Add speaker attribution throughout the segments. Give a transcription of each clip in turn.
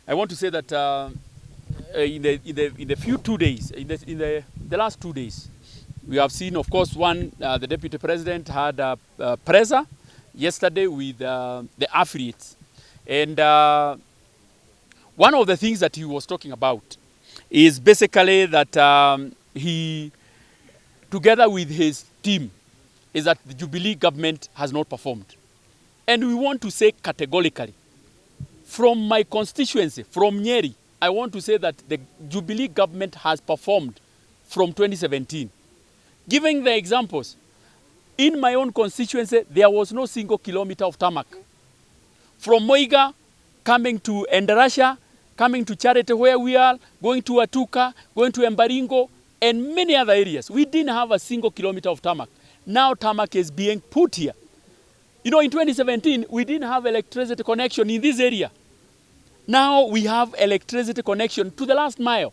Speaker 1: I want to say that in the few 2 days, in the last 2 days, we have seen, of course, one, the Deputy President had a presser yesterday with the affiliates. And one of the things that he was talking about is basically that he, together with his team, is that the Jubilee government has not performed. And we want to say categorically, from my constituency, from Nyeri, I want to say that the Jubilee government has performed from 2017. Giving the examples, in my own constituency, there was no single kilometer of tarmac. From Moiga, coming to Endarasha, coming to Charity where we are, going to Atuka, going to Embaringo, and many other areas. We didn't have a single kilometer of tarmac. Now tarmac is being put here. You know, in 2017, we didn't have electricity connection in this area. Now we have electricity connection to the last mile.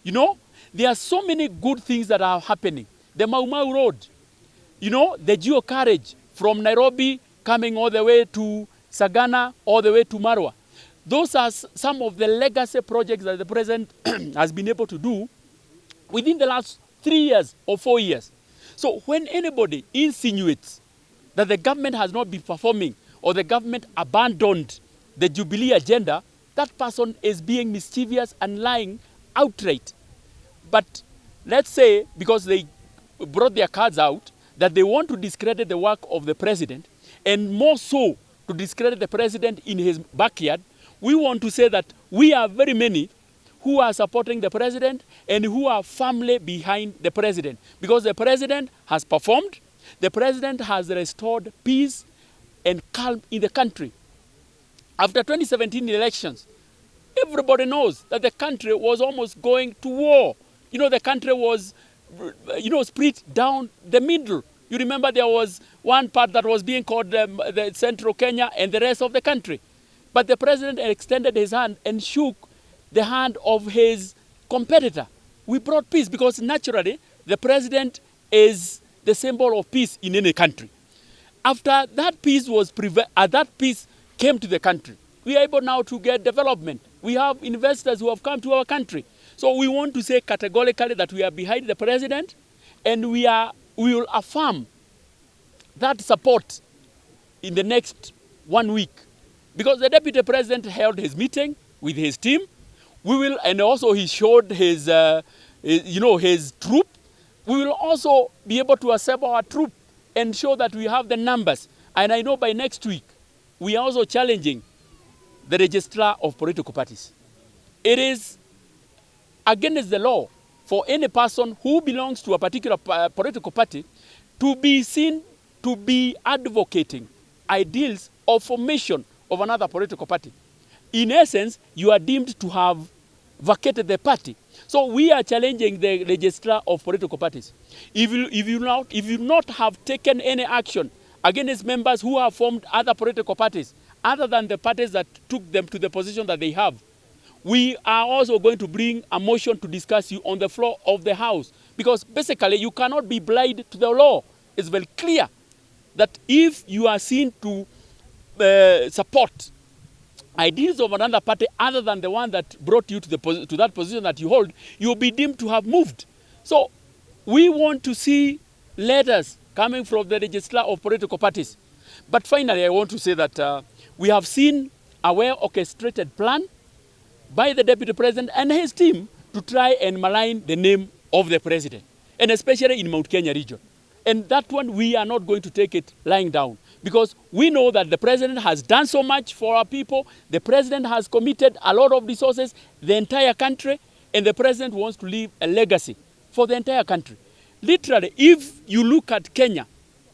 Speaker 1: You know, there are so many good things that are happening. The Mau Mau Road, you know, the geo carriage from Nairobi coming all the way to Sagana, all the way to Marwa. Those are some of the legacy projects that the president has been able to do within the last 3 years or 4 years. So when anybody insinuates that the government has not been performing or the government abandoned the Jubilee agenda, that person is being mischievous and lying outright. But let's say, because they brought their cards out, that they want to discredit the work of the president, and more so to discredit the president in his backyard, we want to say that we are very many who are supporting the president and who are firmly behind the president. Because the president has performed, the president has restored peace and calm in the country. After 2017 elections, everybody knows that the country was almost going to war. You know, the country was, you know, split down the middle. You remember there was one part that was being called the Central Kenya and the rest of the country. But the president extended his hand and shook the hand of his competitor. We brought peace because naturally the president is the symbol of peace in any country. After that peace came to the country, we are able now to get development. We have investors who have come to our country. So we want to say categorically that we are behind the president, and we will affirm that support in the next 1 week. Because the deputy president held his meeting with his team. We will, and also he showed his troop. We will also be able to assemble our troop and show that we have the numbers. And I know by next week, we are also challenging the registrar of political parties. It is against the law for any person who belongs to a particular political party to be seen to be advocating ideals or formation of another political party. In essence, you are deemed to have vacated the party. So we are challenging the registrar of political parties. If you not have taken any action against members who have formed other political parties, other than the parties that took them to the position that they have, we are also going to bring a motion to discuss you on the floor of the House. Because basically, you cannot be blind to the law. It's very clear that if you are seen to support ideas of another party other than the one that brought you to that position that you hold, you will be deemed to have moved. So we want to see letters coming from the registrar of political parties. But finally, I want to say that we have seen a well-orchestrated plan by the deputy president and his team to try and malign the name of the president, and especially in Mount Kenya region. And that one, we are not going to take it lying down, because we know that the president has done so much for our people. The president has committed a lot of resources, the entire country, and the president wants to leave a legacy for the entire country. Literally, if you look at Kenya,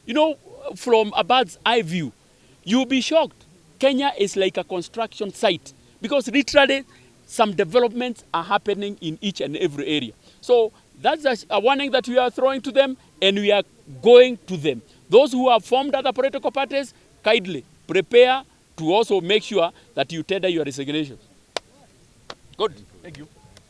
Speaker 1: you know, from a bird's eye view, you'll be shocked. Kenya is like a construction site, because literally some developments are happening in each and every area. So that's a warning that we are throwing to them, and we are going to them. Those who have formed other political parties, kindly prepare to also make sure that you tender your resignations. Good. Thank you.